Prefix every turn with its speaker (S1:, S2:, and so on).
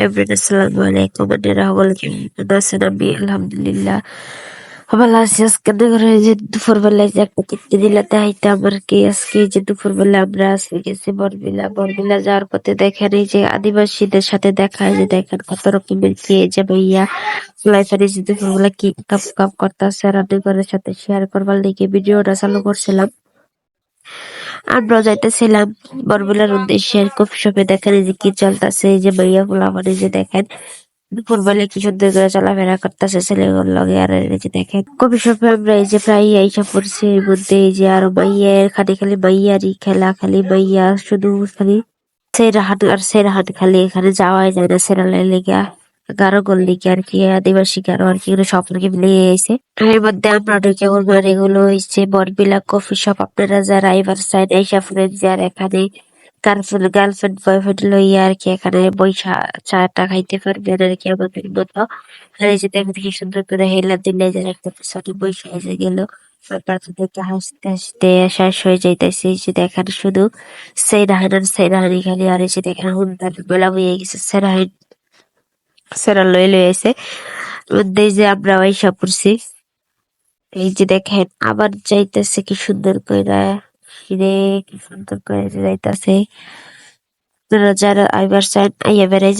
S1: Everyone আসসালামু আলাইকুম। আপনারা সকলে কেমন আছেন? আমি আলহামদুলিল্লাহ ভালো আছি। আজকে করে যে দুপুরবেলায় যে একটা তৃপ্তি দিলাতে হাইতাম আর কি। আজকে যে দুপুরবেলা আমরা আজকে গেছি বরবিলা যাওয়ার পথে দেখেন এই যে আদিবাসীদের সাথে দেখা হয়, যে দেখেন কত রকমের কি এই যে ভাইয়া লাইফারি যে দুপুরবেলা কি কাপ কাপ করতেছে রান্নাঘরের সাথে শেয়ার করবার লিগে ভিডিওটা চালু করছিলাম। আমরাও যাইতেছিলাম বরবেলার উদ্দেশ্যে। কফি শপে দেখেন এই যে কি চলতেছে, এই যে ভাইয়া গুলা মানে যে দেখেন দুপুরবেলা কি সুন্দর করে চলাফেরা করতেছে ছেলেগুলোর লগে। আর এই যে দেখেন কফি শপে আমরা এই যে প্রায় আইসা পড়ছি, এর মধ্যে এই যে আরো মাইয়ের খালি মাইয়ারই খেলা, খালি মাইয়া শুধু খালি সেরাহাট আর সেরাহাট, খালি এখানে যাওয়াই যায় না সেরালের লেগে গারো গোল লিগে আর কি, আদিবাসী গারো আর কি, এগুলো সব নাকি মিলে গেছে। এর মধ্যে আমরা ঢুকে বলবার এগুলো হচ্ছে বরবিলা কফি শপ। আপনারা যারা এবার সাইড আইসা ফ্রেন্ড যার এখানে গার্লফ্রেন্ড বয়ফ্রেন্ড লইয়া আর কি এখানে বৈশা চাটা খাইতে পারবেন আর কি আমাদের মতো। আর এই যে দেখতে কি সুন্দর করে হেলা দিলে যে একটা পিছনে বৈশা এসে গেল। সরকার থেকে হাসতে হাসতে শেষ হয়ে যাইতেছে। এই যে দেখেন শুধু সেইরাহান আর সেইরাহানি খালি। আর এই যে দেখেন হুন্দার বেলা হয়ে গেছে, সেরাহিন সেরা লয়ে এসে মধ্যে এই যে আমরা আইসা পড়ছি। এই যে দেখেন আবার যাইতেছে কি সুন্দর কইরা, রে কি সুন্দর করে যাইতাছে। আপনারা যারা আইবার চান আইয়া বেড়াই